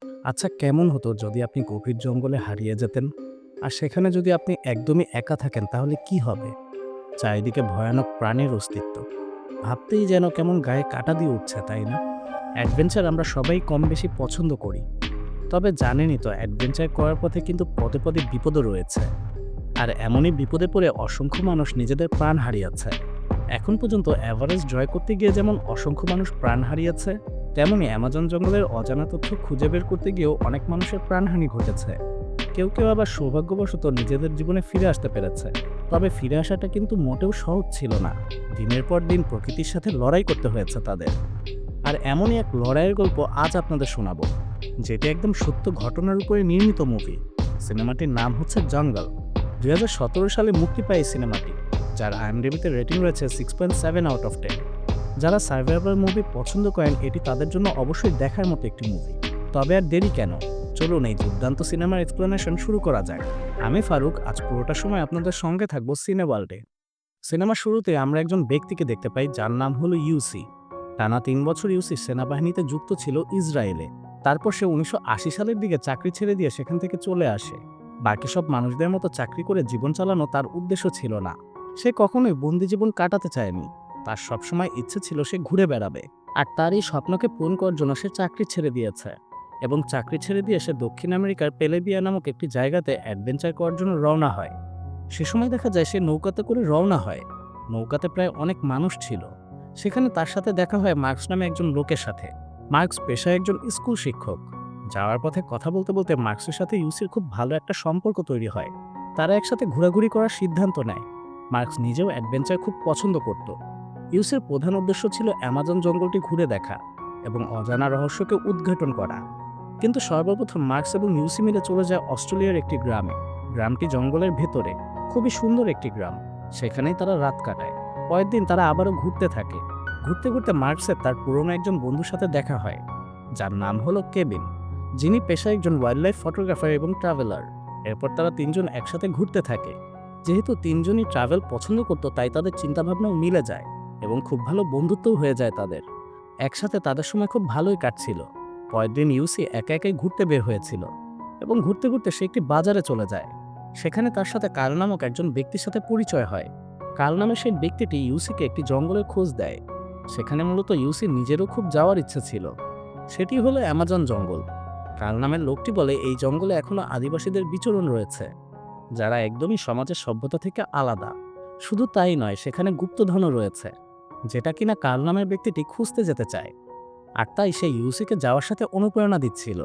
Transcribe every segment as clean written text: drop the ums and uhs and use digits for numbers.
আচ্ছা, কেমন হতো যদি আপনি গভীর জঙ্গলে হারিয়ে যেতেন? আর সেখানে যদি আপনি একদমই একা থাকেন তাহলে কি হবে? চারিদিকে ভয়ানক প্রাণের অস্তিত্ব। ভাবতেই যেন কেমন গায়ে কাঁটা দিয়ে উঠছে, তাই না? অ্যাডভেঞ্চার আমরা সবাই কম বেশি পছন্দ করি। তবে জানেনই তো অ্যাডভেঞ্চার করার পথে কিন্তু পদে পদে বিপদও রয়েছে। আর এমনই বিপদে পড়ে অসংখ্য মানুষ নিজেদের প্রাণ হারিয়েছে। এখন পর্যন্ত এভারেস্ট জয় করতে গিয়ে যেমন অসংখ্য মানুষ প্রাণ হারিয়েছে, তেমনি অ্যামাজন জঙ্গলের অজানা তথ্য খুঁজে বের করতে গিয়েও অনেক মানুষের প্রাণহানি ঘটেছে। কেউ কেউ আবার সৌভাগ্যবশত নিজেদের জীবনে ফিরে আসতে পেরেছে। তবে ফিরে আসাটা কিন্তু মোটেও সহজ ছিল না। দিনের পর দিন প্রকৃতির সাথে লড়াই করতে হয়েছে তাদের। আর এমনই এক লড়াইয়ের গল্প আজ আপনাদের শোনাবো, যেটি একদম সত্য ঘটনার উপরে নির্মিত মুভি। সিনেমাটির নাম হচ্ছে জঙ্গল। 2017 সালে মুক্তি পায় এই সিনেমাটি, যার আইএমডিবিতে রেটিং রয়েছে 6.7/10। যারা সার্ভাইভাল মুভি পছন্দ করেন এটি তাদের জন্য অবশ্যই দেখার মতো একটি মুভি। তবে আর দেরি কেন, চলুন এই দুর্দান্ত সিনেমার এক্সপ্লেনেশন শুরু করা যাক। আমি ফারুক, আজ পুরোটা সময় আপনাদের সঙ্গে থাকবো সিনে ওয়ার্ল্ডে। সিনেমার শুরুতে আমরা একজন ব্যক্তিকে দেখতে পাই যার নাম হলো ইউসি। টানা 3 বছর ইউসি সেনাবাহিনীতে যুক্ত ছিল ইসরায়েলে। তারপর সে 1980 সালের দিকে চাকরি ছেড়ে দিয়ে সেখান থেকে চলে আসে। বাকি সব মানুষদের মতো চাকরি করে জীবন চালানো তার উদ্দেশ্য ছিল না। সে কখনোই বন্দি জীবন কাটাতে চায়নি। তার সবসময় ইচ্ছে ছিল সে ঘুরে বেড়াবে। আর তার এই স্বপ্নকে পূরণ করার জন্য সে চাকরি ছেড়ে দিয়েছে। এবং চাকরি ছেড়ে দিয়ে সে দক্ষিণ আমেরিকার পেলেবিয়া নামক একটি জায়গাতে অ্যাডভেঞ্চার করার জন্য রওনা হয়। সে সময় দেখা যায় সে নৌকাতে করে রওনা হয়। নৌকাতে প্রায় অনেক মানুষ ছিল। সেখানে তার সাথে দেখা হয় মার্কস নামে একজন লোকের সাথে। মার্কস পেশায় একজন স্কুল শিক্ষক। যাওয়ার পথে কথা বলতে বলতে মার্কসের সাথে ইউসির খুব ভালো একটা সম্পর্ক তৈরি হয়। তারা একসাথে ঘোরাঘুরি করার সিদ্ধান্ত নেয়। মার্কস নিজেও অ্যাডভেঞ্চার খুব পছন্দ করত। ইউসির প্রধান উদ্দেশ্য ছিল অ্যামাজন জঙ্গলটি ঘুরে দেখা এবং অজানা রহস্যকে উদ্ঘাটন করা। কিন্তু সর্বপ্রথম মার্কস এবং ইউসি মিলে চলে যায় অস্ট্রেলিয়ার একটি গ্রামে। গ্রামটি জঙ্গলের ভেতরে, খুবই সুন্দর একটি গ্রাম। সেখানেই তারা রাত কাটায়। পরের দিন তারা আবারও ঘুরতে থাকে। ঘুরতে ঘুরতে মার্কসের তার পুরনো একজন বন্ধুর সাথে দেখা হয়, যার নাম হলো কেবিন, যিনি পেশায় একজন ওয়াইল্ড লাইফ ফটোগ্রাফার এবং ট্রাভেলার। এরপর তারা তিনজন একসাথে ঘুরতে থাকে। যেহেতু তিনজনই ট্রাভেল পছন্দ করত, তাই তাদের চিন্তাভাবনাও মিলে যায় এবং খুব ভালো বন্ধুত্বও হয়ে যায় তাদের। একসাথে তাদের সময় খুব ভালোই কাটছিল। পরের দিন ইউসি একা একাই ঘুরতে বের হয়েছিল এবং ঘুরতে ঘুরতে সে একটি বাজারে চলে যায়। সেখানে তার সাথে কার্ল নামক একজন ব্যক্তির সাথে পরিচয় হয়। কার্ল নামের সেই ব্যক্তিটি ইউসিকে একটি জঙ্গলের খোঁজ দেয়। সেখানে মূলত ইউসির নিজেরও খুব যাওয়ার ইচ্ছে ছিল। সেটি হলো অ্যামাজন জঙ্গল। কার্ল নামের লোকটি বলে এই জঙ্গলে এখনো আদিবাসীদের বিচরণ রয়েছে, যারা একদমই সমাজের সভ্যতা থেকে আলাদা। শুধু তাই নয়, সেখানে গুপ্তধনও রয়েছে, যেটা কিনা কার্ল নামের ব্যক্তিটি খুঁজতে যেতে চায়। আর তাই সে ইউসিকে যাওয়ার সাথে অনুপ্রেরণা দিচ্ছিল।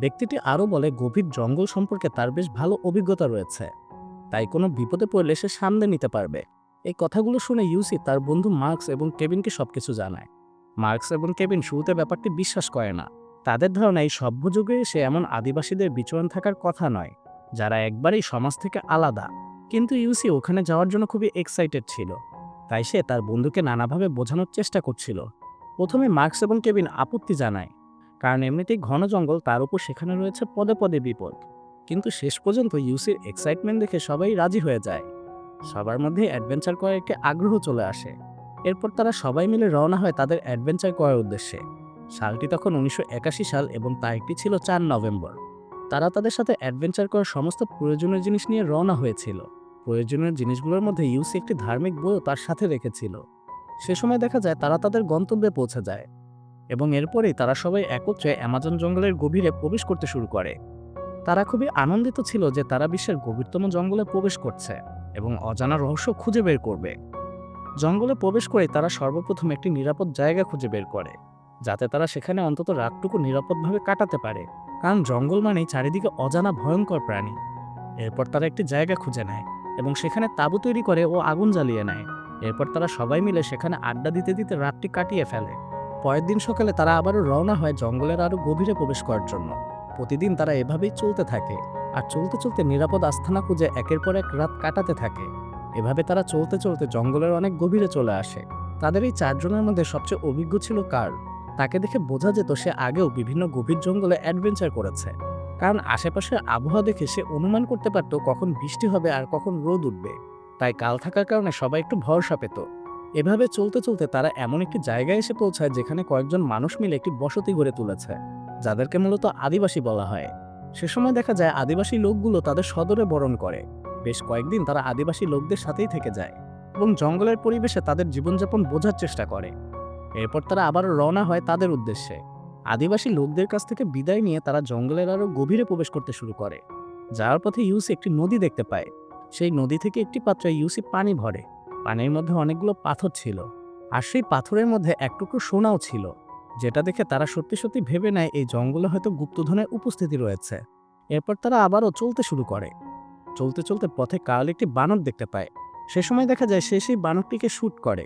ব্যক্তিটি আরও বলে গভীর জঙ্গল সম্পর্কে তার বেশ ভালো অভিজ্ঞতা রয়েছে, তাই কোনো বিপদে পড়লে সে সামলে নিতে পারবে। এই কথাগুলো শুনে ইউসি তার বন্ধু মার্কস এবং কেবিনকে সবকিছু জানায়। মার্কস এবং কেবিন শুরুতে ব্যাপারটি বিশ্বাস করে না। তাদের ধারণা এই সভ্য যুগে এসে এমন আদিবাসীদের বিচরণ থাকার কথা নয়, যারা একবারেই সমাজ থেকে আলাদা। কিন্তু ইউসি ওখানে যাওয়ার জন্য খুবই এক্সাইটেড ছিল। তাই সে তার বন্ধুকে নানাভাবে বোঝানোর চেষ্টা করছিল। প্রথমে মার্কস এবং কেবিন আপত্তি জানায়, কারণ এমনিতেই ঘন জঙ্গল, তার উপর সেখানে রয়েছে পদে পদে বিপদ। কিন্তু শেষ পর্যন্ত ইউসির এক্সাইটমেন্ট দেখে সবাই রাজি হয়ে যায়। সবার মধ্যে অ্যাডভেঞ্চার করার একটি আগ্রহ চলে আসে। এরপর তারা সবাই মিলে রওনা হয় তাদের অ্যাডভেঞ্চার করার উদ্দেশ্যে। সালটি তখন 1981 সাল এবং তারিখটি ছিল 4 নভেম্বর। তারা তাদের সাথে অ্যাডভেঞ্চার করার সমস্ত প্রয়োজনীয় জিনিস নিয়ে রওনা হয়েছিল। প্রয়োজনীয় জিনিসগুলোর মধ্যে ইউসি একটি ধার্মিক বইও তার সাথে রেখেছিল। সে সময় দেখা যায় তারা তাদের গন্তব্যে পৌঁছে যায় এবং এরপরেই তারা সবাই একত্রে অ্যামাজন জঙ্গলের গভীরে প্রবেশ করতে শুরু করে। তারা খুবই আনন্দিত ছিল যে তারা বিশ্বের গভীরতম জঙ্গলে প্রবেশ করছে এবং অজানা রহস্য খুঁজে বের করবে। জঙ্গলে প্রবেশ করে তারা সর্বপ্রথম একটি নিরাপদ জায়গা খুঁজে বের করে, যাতে তারা সেখানে অন্তত রাতটুকু নিরাপদভাবে কাটাতে পারে, কারণ জঙ্গল মানেই চারিদিকে অজানা ভয়ঙ্কর প্রাণী। এরপর তারা একটি জায়গা খুঁজে নেয় এবং সেখানে তাঁবু তৈরি করে ও আগুন জ্বালিয়ে নেয়। এরপর তারা সবাই মিলে সেখানে আড্ডা দিতে দিতে রাতটি কাটিয়ে ফেলে। পরের দিন সকালে তারা আবারও রওনা হয় জঙ্গলের আরও গভীরে প্রবেশ করার জন্য। প্রতিদিন তারা এভাবেই চলতে থাকে আর চলতে চলতে নিরাপদ আস্থানা খুঁজে একের পর এক রাত কাটাতে থাকে। এভাবে তারা চলতে চলতে জঙ্গলের অনেক গভীরে চলে আসে। তাদের এই চারজনের মধ্যে সবচেয়ে অভিজ্ঞ ছিল কার্ল। তাকে দেখে বোঝা যেত সে আগেও বিভিন্ন গভীর জঙ্গলে অ্যাডভেঞ্চার করেছে, কারণ আশেপাশের আবহাওয়া দেখে সে অনুমান করতে পারত কখন বৃষ্টি হবে আর কখন রোদ উঠবে। তাই কাল থাকার কারণে সবাই একটু ভরসা পেত। এভাবে চলতে চলতে তারা এমন একটি জায়গায় এসে পৌঁছায় যেখানে কয়েকজন মানুষ মিলে একটি বসতি গড়ে তুলেছে। যাদেরকে মূলত আদিবাসী বলা হয়। সে সময় দেখা যায় আদিবাসী লোকগুলো তাদের সদরে বরণ করে। বেশ কয়েকদিন তারা আদিবাসী লোকদের সাথেই থেকে যায় এবং জঙ্গলের পরিবেশে তাদের জীবনযাপন বোঝার চেষ্টা করে। এরপর তারা আবারও রওনা হয় তাদের উদ্দেশ্যে। আদিবাসী লোকদের কাছ থেকে বিদায় নিয়ে তারা জঙ্গলের আরও গভীরে প্রবেশ করতে শুরু করে। যাওয়ার পথে ইউসি একটি নদী দেখতে পায়। সেই নদী থেকে একটি পাত্রে ইউসি পানি ভরে। পানির মধ্যে অনেকগুলো পাথর ছিল, আর সেই পাথরের মধ্যে এক টুকরো সোনাও ছিল, যেটা দেখে তারা সত্যি সত্যি ভেবে নেয় এই জঙ্গলে হয়তো গুপ্তধনের উপস্থিতি রয়েছে। এরপর তারা আবারও চলতে শুরু করে। চলতে চলতে পথে কার্ল একটি বানর দেখতে পায়। সে সময় দেখা যায় সে সেই বানরটিকে শ্যুট করে,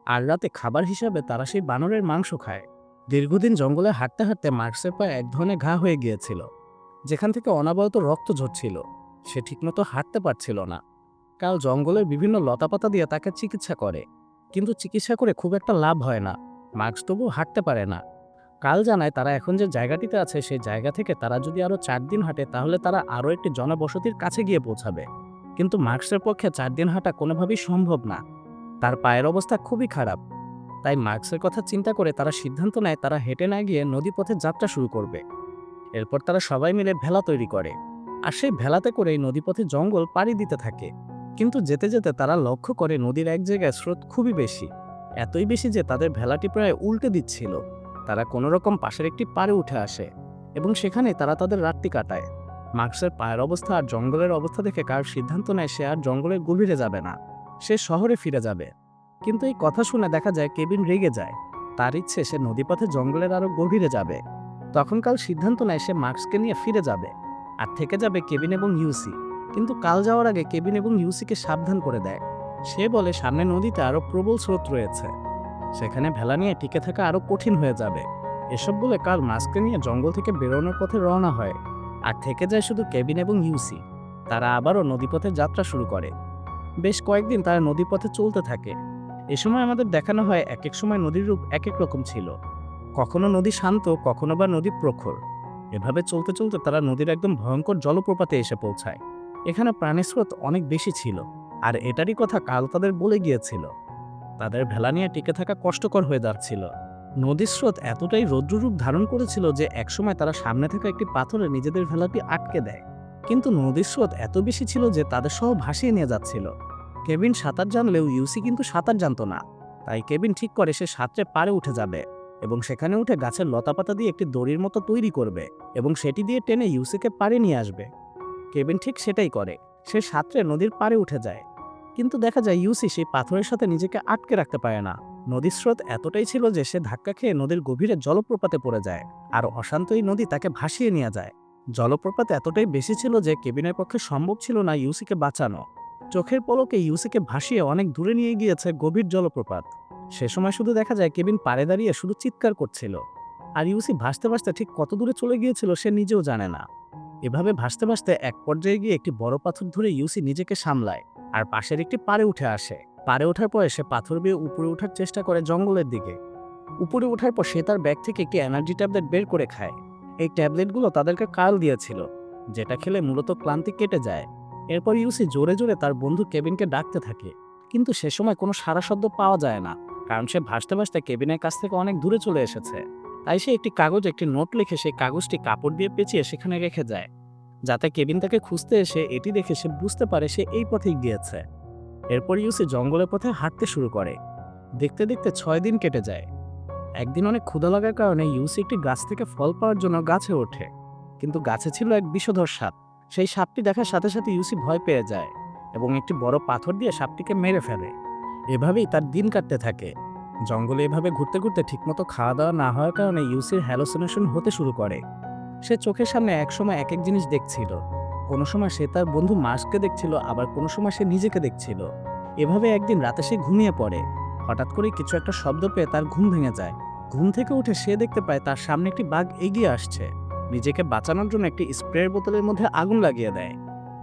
আর রাতে খাবার হিসাবে তারা সেই বানরের মাংস খায়। দীর্ঘদিন জঙ্গলে হাঁটতে হাঁটতে মার্কসের পায়ে এক ধরনের ঘা হয়ে গিয়েছিল, যেখান থেকে অনবরত রক্ত ঝরছিল। সে ঠিকমতো হাঁটতে পারছিল না। কার্ল জঙ্গলের বিভিন্ন লতাপাতা দিয়ে তাকে চিকিৎসা করে, কিন্তু চিকিৎসা করে খুব একটা লাভ হয় না। মার্কস তবুও হাঁটতে পারে না। কার্ল জানায় তারা এখন যে জায়গাটিতে আছে সেই জায়গা থেকে তারা যদি আরও 4 দিন হাঁটে তাহলে তারা আরও একটি জনবসতির কাছে গিয়ে পৌঁছাবে। কিন্তু মার্কসের পক্ষে 4 দিন হাঁটা কোনোভাবেই সম্ভব না। তার পায়ের অবস্থা খুবই খারাপ। তাই মার্কসের কথা চিন্তা করে তারা সিদ্ধান্ত নেয় তারা হেঁটে না গিয়ে নদীপথে যাত্রা শুরু করবে। এরপর তারা সবাই মিলে ভেলা তৈরি করে, আর সেই ভেলাতে করেই নদীপথে জঙ্গল পাড়ি দিতে থাকে। কিন্তু যেতে যেতে তারা লক্ষ্য করে নদীর এক জায়গায় স্রোত খুবই বেশি, এতই বেশি যে তাদের ভেলাটি প্রায় উল্টে দিচ্ছিল। তারা কোনোরকম পাশের একটি পাড়ে উঠে আসে এবং সেখানে তারা তাদের রাতটি কাটায়। মার্কসের পায়ের অবস্থা আর জঙ্গলের অবস্থা দেখে কার সিদ্ধান্ত নেয় সে আর জঙ্গলের গভীরে যাবে না, সে শহরে ফিরে যাবে। কিন্তু এই কথা শুনে দেখা যায় কেবিন রেগে যায়। তার ইচ্ছে সে নদীপথে জঙ্গলের আরও গভীরে যাবে। তখন কাল সিদ্ধান্ত নেয় সে মার্কসকে নিয়ে ফিরে যাবে আর থেকে যাবে কেবিন এবং ইউসি। কিন্তু কাল যাওয়ার আগে কেবিন এবং ইউসিকে সাবধান করে দেয়। সে বলে সামনে নদীতে আরও প্রবল স্রোত রয়েছে, সেখানে ভেলা নিয়ে টিকে থাকা আরও কঠিন হয়ে যাবে। এসব বলে কাল মার্কসকে নিয়ে জঙ্গল থেকে বেরোনোর পথে রওনা হয়, আর থেকে যায় শুধু কেবিন এবং ইউসি। তারা আবারও নদীপথে যাত্রা শুরু করে। বেশ কয়েকদিন তারা নদীপথে চলতে থাকে। এ সময় আমাদের দেখানো হয় এক এক সময় নদীর রূপ এক এক রকম ছিল। কখনো নদী শান্ত, কখনো বা নদী প্রখর। এভাবে চলতে চলতে তারা নদীর একদম ভয়ঙ্কর জলপ্রপাতে এসে পৌঁছায়। এখানে প্রাণীর স্রোত অনেক বেশি ছিল, আর এটারই কথা কাল তাদের বলে গিয়েছিল। তাদের ভেলা নিয়ে টিকে থাকা কষ্টকর হয়ে যাচ্ছিল। নদীর স্রোত এতটাই রৌদ্ররূপ ধারণ করেছিল যে একসময় তারা সামনে থাকা একটি পাথরে নিজেদের ভেলাটি আটকে দেয়। কিন্তু নদীর স্রোত এত বেশি ছিল যে তাদের সহ ভাসিয়ে নিয়ে যাচ্ছিল। কেবিন সাঁতার জানলেও ইউসি কিন্তু সাঁতার জানতো না। তাই কেবিন ঠিক করে সে সাঁতরে পাড়ে উঠে যাবে এবং সেখানে উঠে গাছের লতাপাতা দিয়ে একটি দড়ির মতো তৈরি করবে এবং সেটি দিয়ে টেনে ইউসিকে পাড়ে নিয়ে আসবে। কেবিন ঠিক সেটাই করে। সে সাঁতরে নদীর পাড়ে উঠে যায়, কিন্তু দেখা যায় ইউসি সেই পাথরের সাথে নিজেকে আটকে রাখতে পারে না। নদীর স্রোত এতটাই ছিল যে সে ধাক্কা খেয়ে নদীর গভীরে জলপ্রপাতে পড়ে যায়, আর অশান্ত এই নদী তাকে ভাসিয়ে নিয়ে যায়। জলপ্রপাত এতটাই বেশি ছিল যে কেবিনের পক্ষে সম্ভব ছিল না ইউসিকে বাঁচানো। চোখের পলকে ইউসিকে ভাসিয়ে অনেক দূরে নিয়ে গিয়েছে গভীর জলপ্রপাত। সে সময় শুধু দেখা যায় কেবিন পাড়ে দাঁড়িয়ে শুধু চিৎকার করছিল, আর ইউসি ভাসতে ভাসতে ঠিক কত দূরে চলে গিয়েছিল সে নিজেও জানে না। এভাবে ভাসতে ভাসতে এক পর্যায়ে গিয়ে একটি বড় পাথর ধরে ইউসি নিজেকে সামলায় আর পাশের একটি পাড়ে উঠে আসে। পাড়ে ওঠার পরে সে পাথর বেয়ে উপরে ওঠার চেষ্টা করে জঙ্গলের দিকে। উপরে ওঠার পর সে তার ব্যাগ থেকে একটি এনার্জি ট্যাবলেট বের করে খায়। এই ট্যাবলেটগুলো তাদেরকে কার্ল দিয়েছিল, যেটা খেলে মূলত ক্লান্তি কেটে যায়। এরপর ইউসি জোরে জোরে তার বন্ধু কেবিনকে ডাকতে থাকে, কিন্তু সে সময় কোনো সাড়া শব্দ পাওয়া যায় না, কারণ সে ভাসতে ভাসতে কেবিনের কাছ থেকে অনেক দূরে চলে এসেছে। তাই সে একটি কাগজে একটি নোট লিখে সেই কাগজটি কাপড় দিয়ে পেঁচিয়ে সেখানে রেখে যায়, যাতে কেবিন তাকে খুঁজতে এসে এটি দেখে সে বুঝতে পারে সে এই পথেই গিয়েছে। এরপর ইউসি জঙ্গলের পথে হাঁটতে শুরু করে। দেখতে দেখতে 6 দিন কেটে যায়। একদিন অনেক ক্ষুধা লাগার কারণে ইউসি একটি গাছ থেকে ফল পাওয়ার জন্য গাছে ওঠে, কিন্তু গাছে ছিল এক বিষধর সাপ। সেই সাপটি দেখার সাথে সাথে ইউসি ভয় পেয়ে যায় এবং একটি বড় পাথর দিয়ে সাপটিকে মেরে ফেলে। এভাবেই তার দিন কাটতে থাকে। জঙ্গলে এভাবে ঘুরতে ঘুরতে ঠিকমতো খাওয়া দাওয়া না হওয়ার কারণে ইউসির হ্যালোসিনেশন হতে শুরু করে। সে চোখের সামনে একসময় এক এক জিনিস দেখছিল। কোনো সময় সে তার বন্ধু মার্কসকে দেখছিল, আবার কোনো সময় সে নিজেকে দেখছিল। এভাবে একদিন রাতে সে ঘুমিয়ে পড়ে। হঠাৎ করে কিছু একটা শব্দ পেয়ে তার ঘুম ভেঙে যায়। ঘুম থেকে উঠে সে দেখতে পায় তার সামনে একটি বাঘ এগিয়ে আসছে। নিজেকে বাঁচানোর জন্য একটি স্প্রের বোতলের মধ্যে আগুন লাগিয়ে দেয়,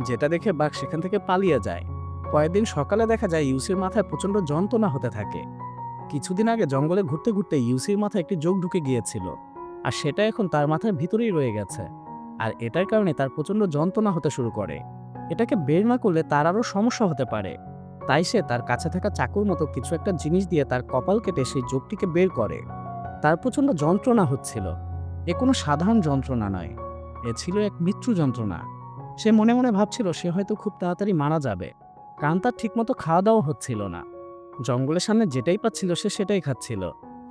যেটা দেখে বাঘ সেখান থেকে পালিয়ে যায়। কয়েকদিন সকালে দেখা যায় ইউসির মাথায় প্রচণ্ড যন্ত্রণা হতে থাকে। কিছুদিন আগে জঙ্গলে ঘুরতে ঘুরতে ইউসির মাথায় একটি যোগ ঢুকে গিয়েছিল, আর সেটা এখন তার মাথার ভিতরেই রয়ে গেছে। আর এটার কারণে তার প্রচণ্ড যন্ত্রণা হতে শুরু করে। এটাকে বের না করলে তার আরও সমস্যা হতে পারে। তাই সে তার কাছে থাকা চাকুর মতো কিছু একটা জিনিস দিয়ে তার কপাল কেটে সেই যোগটিকে বের করে। তার প্রচণ্ড যন্ত্রণা হচ্ছিল। এ কোনো সাধারণ যন্ত্রণা নয়, এ ছিল এক মৃত্যু যন্ত্রণা। সে মনে মনে ভাবছিল সে হয়তো খুব তাড়াতাড়ি মারা যাবে, কারণ তার ঠিকমতো খাওয়া দাওয়া হচ্ছিল না। জঙ্গলের সামনে যেটাই পাচ্ছিল সে সেটাই খাচ্ছিল।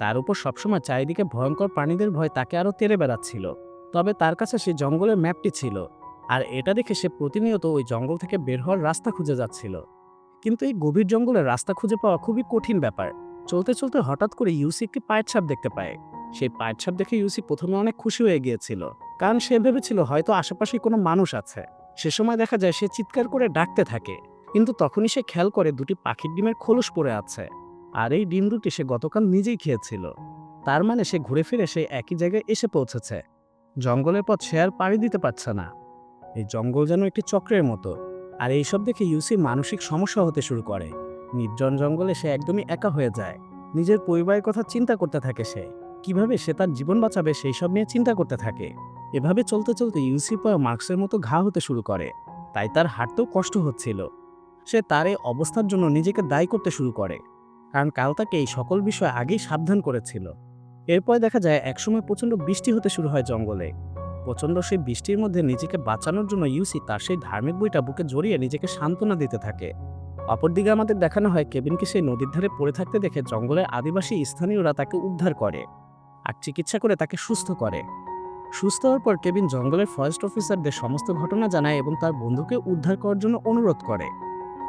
তার উপর সবসময় চারিদিকে ভয়ঙ্কর প্রাণীদের ভয় তাকে আরও তেড়ে বেড়াচ্ছিল। তবে তার কাছে সেই জঙ্গলের ম্যাপটি ছিল, আর এটা দেখে সে প্রতিনিয়ত ওই জঙ্গল থেকে বের হওয়ার রাস্তা খুঁজে যাচ্ছিল। কিন্তু এই গভীর জঙ্গলের রাস্তা খুঁজে পাওয়া খুবই কঠিন ব্যাপার। চলতে চলতে হঠাৎ করে ইউসি একটি পায়ের ছাপ দেখতে পায়। সেই পায়ের ছাপ দেখে ইউসি প্রথমে অনেক খুশি হয়ে গিয়েছিল, কারণ সে ভেবেছিল হয়তো আশেপাশে কোনো মানুষ আছে। সে সময় দেখা যায় সে চিৎকার করে ডাকতে থাকে, কিন্তু তখনই সে খেয়াল করে দুটি পাখির ডিমের খোলস পড়ে আছে, আর এই ডিম দুটি সে গতকাল নিজেই খেয়েছিল। তার মানে সে ঘুরে ফিরে সেই একই জায়গায় এসে পৌঁছেছে। জঙ্গলের পথ সে আর পাড়ি দিতে পারছে না। এই জঙ্গল যেন একটি চক্রের মতো। আর এইসব দেখে ইউসির মানসিক সমস্যা হতে শুরু করে। নির্জন জঙ্গলে সে একদমই একা হয়ে যায়। নিজের পরিবারের কথা চিন্তা করতে থাকে সে, কিভাবে সে তার জীবন বাঁচাবে সেই সব নিয়ে চিন্তা করতে থাকে। এভাবে চলতে চলতে ইউসির পায়ে মার্কসের মতো ঘা হতে শুরু করে, তাই তার হাঁটতেও কষ্ট হচ্ছিল। সে তার এই অবস্থার জন্য নিজেকে দায়ী করতে শুরু করে, কারণ কাল তাকে এই সকল বিষয় আগেই সাবধান করেছিল। এরপর দেখা যায় একসময় প্রচণ্ড বৃষ্টি হতে শুরু হয় জঙ্গলে। প্রচণ্ড সেই বৃষ্টির মধ্যে নিজেকে বাঁচানোর জন্য ইউসি তার সেই ধার্মিক বইটা বুকে জড়িয়ে নিজেকে সান্ত্বনা দিতে থাকে। অপরদিকে আমাদের দেখানো হয় কেবিনকে সেই নদীর ধারে পড়ে থাকতে দেখে জঙ্গলের আদিবাসী স্থানীয়রা তাকে উদ্ধার করে আর চিকিৎসা করে তাকে সুস্থ করে। সুস্থ হওয়ার পর কেবিন জঙ্গলের ফরেস্ট অফিসারদের সমস্ত ঘটনা জানায় এবং তার বন্ধুকে উদ্ধার করার জন্য অনুরোধ করে,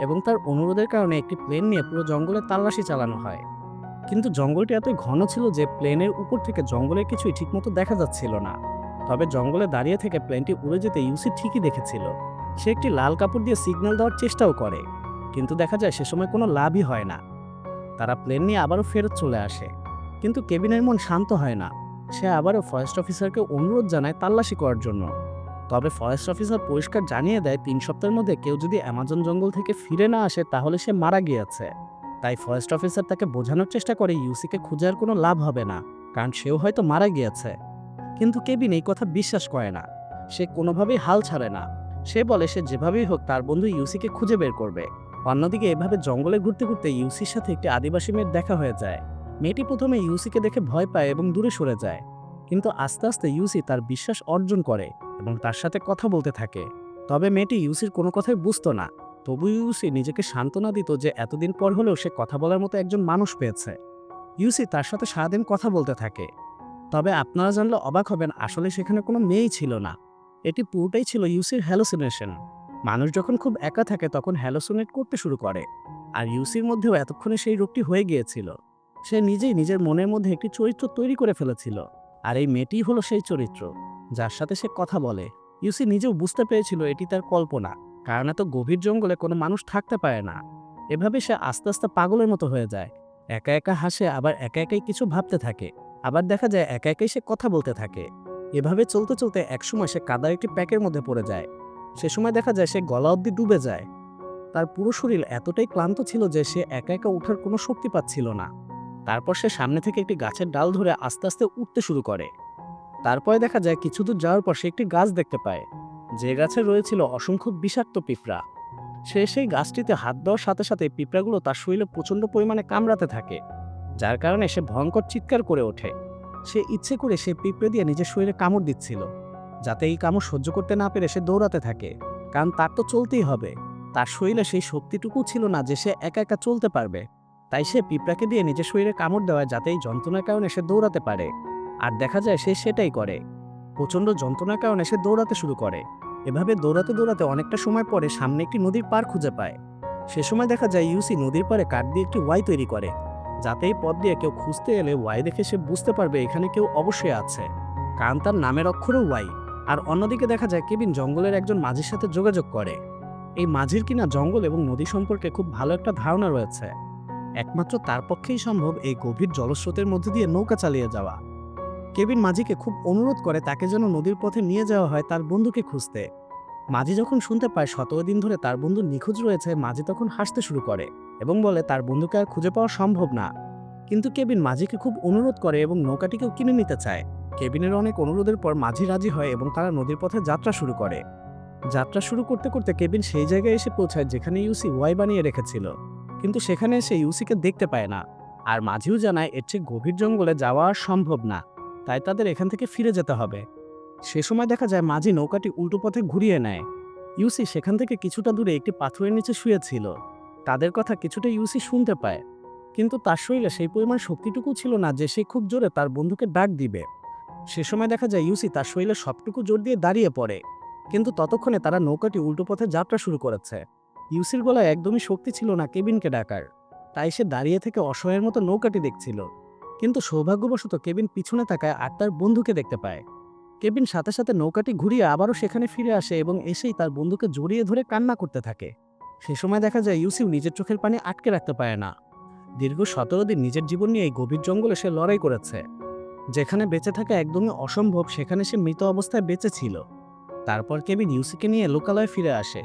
এবং তার অনুরোধের কারণে একটি প্লেন নিয়ে পুরো জঙ্গলে তল্লাশি চালানো হয়। কিন্তু জঙ্গলটি এতই ঘন ছিল যে প্লেনের উপর থেকে জঙ্গলের কিছুই ঠিকমতো দেখা যাচ্ছিল না। তবে জঙ্গলে দাঁড়িয়ে থেকে প্লেনটি উড়ে যেতে ইউসি ঠিকই দেখেছিল। সে একটি লাল কাপড় দিয়ে সিগন্যাল দেওয়ার চেষ্টাও করে, কিন্তু দেখা যায় সে সময় কোনো লাভই হয় না। তারা প্লেন নিয়ে আবারও ফেরত চলে আসে, কিন্তু কেবিনের মন শান্ত হয় না। সে আবারও ফরেস্ট অফিসারকে অনুরোধ জানায় তল্লাশি করার জন্য। তবে ফরেস্ট অফিসার পরিষ্কার জানিয়ে দেয় 3 সপ্তাহের মধ্যে কেউ যদি অ্যামাজন জঙ্গল থেকে ফিরে না আসে তাহলে সে মারা গিয়েছে। তাই ফরেস্ট অফিসার তাকে বোঝানোর চেষ্টা করে ইউসিকে খুঁজে আর কোনো লাভ হবে না, কারণ সেও হয়তো মারা গিয়েছে। কিন্তু কেবিন এই কথা বিশ্বাস করে না। সে কোনোভাবেই হাল ছাড়ে না। সে বলে সে যেভাবেই হোক তার বন্ধু ইউসিকে খুঁজে বের করবে। অন্যদিকে এভাবে জঙ্গলে ঘুরতে ঘুরতে ইউসির সাথে একটি আদিবাসী মেয়ের দেখা হয়ে যায়। মেয়েটি প্রথমে ইউসিকে দেখে ভয় পায় এবং দূরে সরে যায়, কিন্তু আস্তে আস্তে ইউসি তার বিশ্বাস অর্জন করে এবং তার সাথে কথা বলতে থাকে। তবে মেয়েটি ইউসির কোনো কথাই বুঝতো না। তবু ইউসি নিজেকে সান্ত্বনা দিত যে এতদিন পর হলেও সে কথা বলার মতো একজন মানুষ পেয়েছে। ইউসি তার সাথে সারাদিন কথা বলতে থাকে। তবে আপনারা জানলে অবাক হবেন, আসলে সেখানে কোনো মেয়েই ছিল না। এটি পুরোটাই ছিল ইউসির হ্যালোসিনেশন। মানুষ যখন খুব একা থাকে তখন হ্যালোসিনেট করতে শুরু করে, আর ইউসির মধ্যেও এতক্ষণে সেই রোগটি হয়ে গিয়েছিল। সে নিজেই নিজের মনের মধ্যে একটি চরিত্র তৈরি করে ফেলেছিল, আর এই মেয়েটিই হলো সেই চরিত্র যার সাথে সে কথা বলে। ইউসি নিজেও বুঝতে পেরেছিল এটি তার কল্পনা, কারণ এত গভীর জঙ্গলে কোনো মানুষ থাকতে পারে না। এভাবে সে আস্তে আস্তে পাগলের মতো হয়ে যায়। একা একা হাসে, আবার একা একাই কিছু ভাবতে থাকে, আবার দেখা যায় একা একাই সে কথা বলতে থাকে। এভাবে চলতে চলতে একসময় সে কাদার একটি প্যাকের মধ্যে পড়ে যায়। সে সময় দেখা যায় সে গলা অবধি ডুবে যায়। তার পুরো শরীর এতটাই ক্লান্ত ছিল যে সে একা একা ওঠার কোনো শক্তি পাচ্ছিল না। তারপর সে সামনে থেকে একটি গাছের ডাল ধরে আস্তে আস্তে উঠতে শুরু করে। তারপরে দেখা যায় কিছু দূর যাওয়ার পর সে একটি গাছ দেখতে পায়, যে গাছে রয়েছিল অসংখ্য বিষাক্ত পিঁপড়া। সে সেই গাছটিতে হাত দেওয়ার সাথে সাথে পিঁপড়াগুলো তার শরীরে প্রচণ্ড পরিমাণে কামড়াতে থাকে, যার কারণে সে ভয়ঙ্কর চিৎকার করে ওঠে। সে ইচ্ছে করে সে পিঁপড়ে দিয়ে নিজের শরীরে কামড় দিচ্ছিল, যাতে এই কামড় সহ্য করতে না পেরে সে দৌড়াতে থাকে, কারণ তার তো চলতেই হবে। তার শরীরে সেই শক্তিটুকু ছিল না যে সে একা একা চলতে পারবে। তাই সে পিঁপড়াকে দিয়ে নিজের শরীরে কামড় দেওয়ায় যাতে এই যন্ত্রণার কারণে সে দৌড়াতে পারে। আর দেখা যায় সে সেটাই করে। প্রচণ্ড যন্ত্রণার কারণে সে দৌড়াতে শুরু করে। এভাবে দৌড়াতে দৌড়াতে অনেকটা সময় পরে সামনে একটি নদীর পাড় খুঁজে পায়। সে সময় দেখা যায় ইউসি নদীর পাড়ে কাঠ দিয়ে একটি ওয়াই তৈরি করে, যাতে এই পথ দিয়ে কেউ খুঁজতে এলে ওয়াই দেখে সে বুঝতে পারবে এখানে কেউ অবশ্যই আছে, কারণ তার নামের অক্ষরও ওয়াই। আর অন্যদিকে দেখা যায় কেবিন জঙ্গলের একজন মাঝির সাথে যোগাযোগ করে। এই মাঝির কিনা জঙ্গল এবং নদী সম্পর্কে খুব ভালো একটা ধারণা রয়েছে। একমাত্র তার পক্ষেই সম্ভব এই গভীর জলস্রোতের মধ্যে দিয়ে নৌকা চালিয়ে যাওয়া। কেবিন মাঝিকে খুব অনুরোধ করে তাকে যেন নদীর পথে নিয়ে যাওয়া হয় তার বন্ধুকে খুঁজতে। মাঝি যখন শুনতে পায় 17 দিন ধরে তার বন্ধু নিখোঁজ রয়েছে, মাঝি তখন হাসতে শুরু করে এবং বলে তার বন্ধুকে আর খুঁজে পাওয়া সম্ভব না। কিন্তু কেবিন মাঝিকে খুব অনুরোধ করে এবং নৌকাটিকেও কিনে নিতে চায়। কেবিনের অনেক অনুরোধের পর মাঝি রাজি হয় এবং তারা নদীর পথে যাত্রা শুরু করে। যাত্রা শুরু করতে করতে কেবিন সেই জায়গায় এসে পৌঁছায় যেখানে ইউসি ওয়াই বানিয়ে রেখেছিল, কিন্তু সেখানে এসে ইউসিকে দেখতে পায় না। আর মাঝিও জানায় এর চেয়ে গভীর জঙ্গলে যাওয়া আর সম্ভব না। তাই তাদের এখান থেকে ফিরে যেতে হবে। সে সময় দেখা যায় মাঝি নৌকাটি উল্টো পথে ঘুরিয়ে নেয়। ইউসি সেখান থেকে কিছুটা দূরে একটি পাথরের নিচে শুয়েছিল। তাদের কথা কিছুটা ইউসি শুনতে পায়, কিন্তু তার শরীরে সেই পরিমাণ শক্তিটুকু ছিল না যে সে খুব জোরে তার বন্ধুকে ডাক দিবে। সে সময় দেখা যায় ইউসি তার শরীরে সবটুকু জোর দিয়ে দাঁড়িয়ে পড়ে, কিন্তু ততক্ষণে তারা নৌকাটি উল্টো পথে যাত্রা শুরু করেছে। ইউসির গলায় একদমই শক্তি ছিল না কেবিনকে ডাকার, তাই সে দাঁড়িয়ে থেকে অসহায়ের মতো নৌকাটি দেখছিল। কিন্তু সৌভাগ্যবশত কেবিন পিছনে তাকায় আর তার বন্ধুকে দেখতে পায়। কেবিন সাথে সাথে নৌকাটি ঘুরিয়ে আবারও সেখানে ফিরে আসে এবং এসেই তার বন্ধুকে জড়িয়ে ধরে কান্না করতে থাকে। সে সময় দেখা যায় ইউসিও নিজের চোখের পানি আটকে রাখতে পারে না। দীর্ঘ 17 দিন নিজের জীবন নিয়ে এই গভীর জঙ্গলে সে লড়াই করেছে। যেখানে বেঁচে থাকা একদমই অসম্ভব সেখানে সে মৃত অবস্থায় বেঁচে ছিল। তারপর কেবিন ইউসিকে নিয়ে লোকালয়ে ফিরে আসে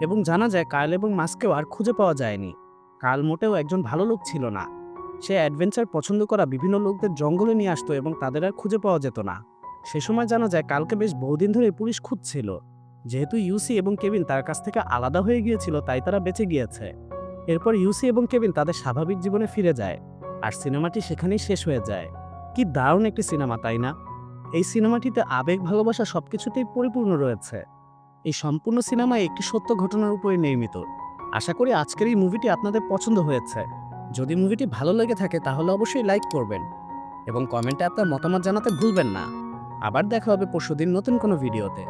এবং জানা যায় কার্ল এবং মাস্ককেও আর খুঁজে পাওয়া যায়নি। কার্ল মোটেও একজন ভালো লোক ছিল না। সে অ্যাডভেঞ্চার পছন্দ করা বিভিন্ন লোকদের জঙ্গলে নিয়ে আসতো এবং তাদের আর খুঁজে পাওয়া যেত না। সে সময় জানা যায় কালকে বেশ বহুদিন ধরে পুলিশ খুঁজছিল। যেহেতু ইউসি এবং কেবিন তার কাছ থেকে আলাদা হয়ে গিয়েছিল তাই তারা বেঁচে গিয়েছে। এরপর ইউসি এবং কেবিন তাদের স্বাভাবিক জীবনে ফিরে যায় আর সিনেমাটি সেখানেই শেষ হয়ে যায়। কি দারুণ একটি সিনেমা, তাই না? এই সিনেমাটিতে আবেগ, ভালোবাসা সবকিছুতেই পরিপূর্ণ রয়েছে। এই সম্পূর্ণ সিনেমা একটি সত্য ঘটনার উপরে নির্মিত। আশা করি আজকের এই মুভিটি আপনাদের পছন্দ হয়েছে। যদি মুভিটি ভালো লেগে থাকে তাহলে অবশ্যই লাইক করবেন এবং কমেন্টে আপনার মতামত জানাতে ভুলবেন না। আবার দেখা হবে পরশুদিন নতুন কোনো ভিডিওতে।